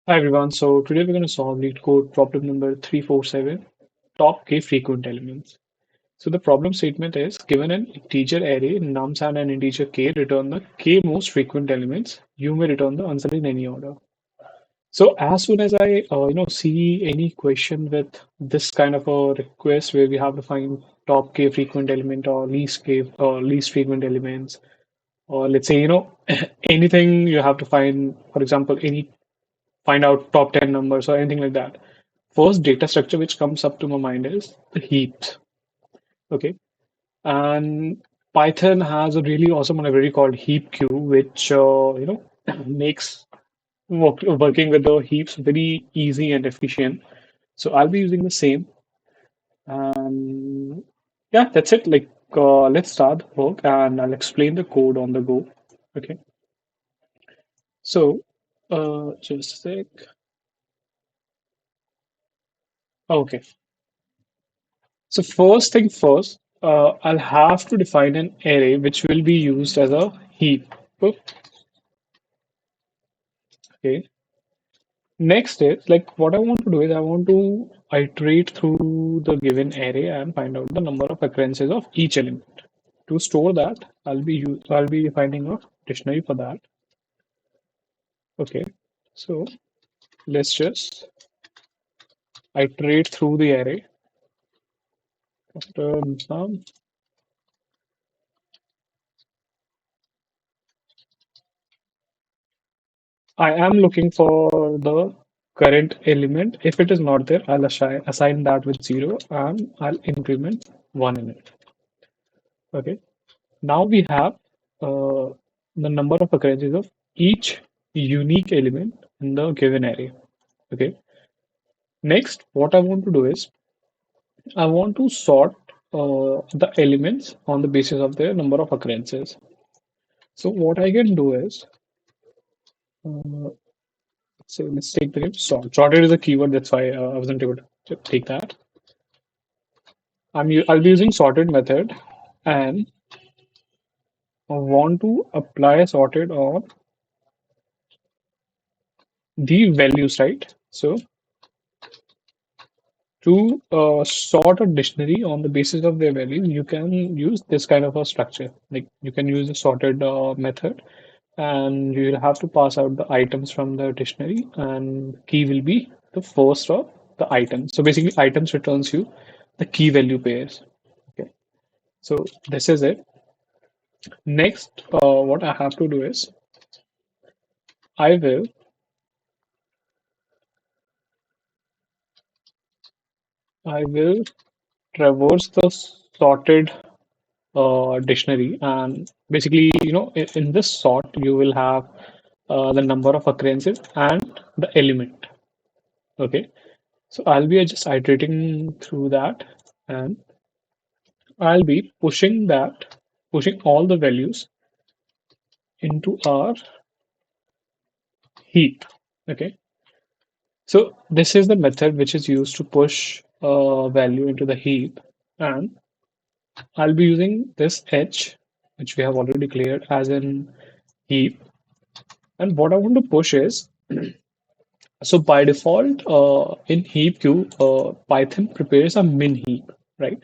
Hi everyone, so today we're going to solve Leetcode problem number 347, top k frequent elements. So the problem statement is given an integer array nums and an integer k, return the k most frequent elements. You may return the answer in any order. So as soon as I see any question with this kind of a request where we have to find top k frequent element or least k or least frequent elements, or let's say anything you have to find, for example, any find out top 10 numbers or anything like that. First data structure which comes up to my mind is the heaps. Okay. And Python has a really awesome library called heap queue, which makes working with the heaps very easy and efficient. So I'll be using the same. And yeah, that's it. Let's start the work and I'll explain the code on the go. Okay. So just a sec. Okay. So first thing first, I'll have to define an array which will be used as a heap. Okay. Next is like what I want to do is I want to iterate through the given array and find out the number of occurrences of each element. To store that, I'll be finding a dictionary for that. Okay. So let's just iterate through the array. After some, I am looking for the current element. If it is not there, I'll assign that with 0 and I'll increment 1 in it. Okay. Now we have the number of occurrences of each unique element in the given array. Okay. Next, what I want to do is I want to sort the elements on the basis of their number of occurrences. So what I can do is, let's take the name sort. Sorted is a keyword, that's why I wasn't able to take that. I'll be using sorted method and I want to apply sorted on the values, right? So to sort a dictionary on the basis of their values, you can use this kind of a structure. Like you can use a sorted method and you will have to pass out the items from the dictionary and key will be the first of the items. So basically items returns you the key value pairs. Okay. So this is it. Next, what I have to do is I will I will traverse the sorted dictionary, and basically, in this sort, you will have the number of occurrences and the element. Okay, so I'll be just iterating through that, and I'll be pushing all the values into our heap. Okay, so this is the method which is used to push value into the heap, and I'll be using this h, which we have already declared as an heap. And what I want to push is, so by default, in heap queue, Python prepares a min heap, right?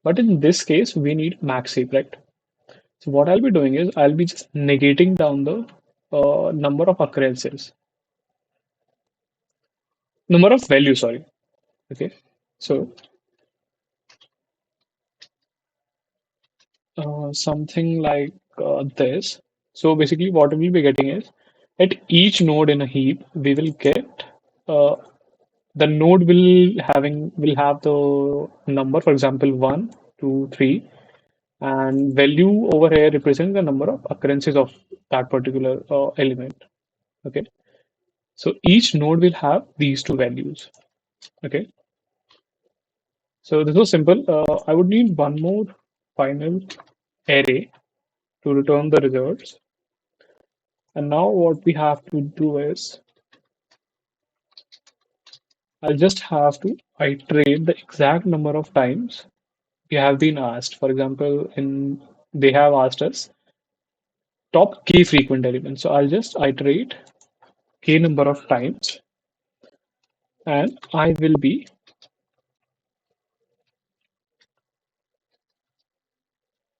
But in this case, we need max heap, right? So what I'll be doing is I'll be just negating down the number of occurrences, number of values, sorry. Okay. So something like this. So basically, what we'll be getting is at each node in a heap, we will get uh, the node will have the number, for example, 1, 2, 3, and value over here represents the number of occurrences of that particular element. Okay, so each node will have these two values. Okay, so this was simple. I would need one more final array to return the results. And now what we have to do is I'll just have to iterate the exact number of times we have been asked. For example, in they have asked us top k frequent elements. So I'll just iterate k number of times and I will be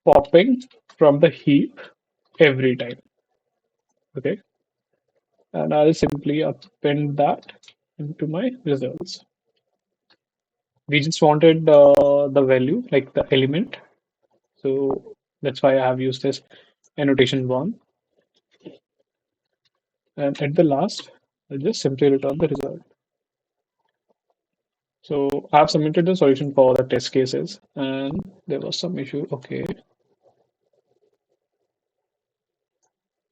popping from the heap every time. Okay, and I'll simply append that into my results. We just wanted the value, like the element. So that's why I have used this annotation one. And at the last, I'll just simply return the result. So I've submitted the solution for the test cases, and there was some issue. Okay.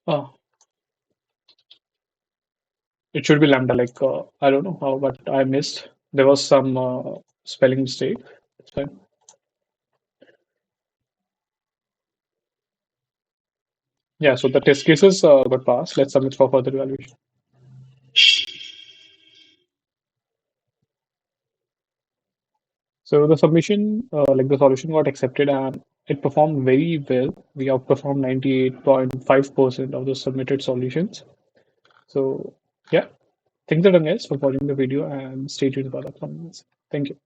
Oh, it should be lambda. Like I don't know how, but I missed. There was some spelling mistake. It's fine. Yeah. So the test cases got passed. Let's submit for further evaluation. So the submission, like the solution got accepted and it performed very well. We outperformed 98.5% of the submitted solutions. So yeah, thanks a lot guys for watching the video and stay tuned for the comments. Thank you.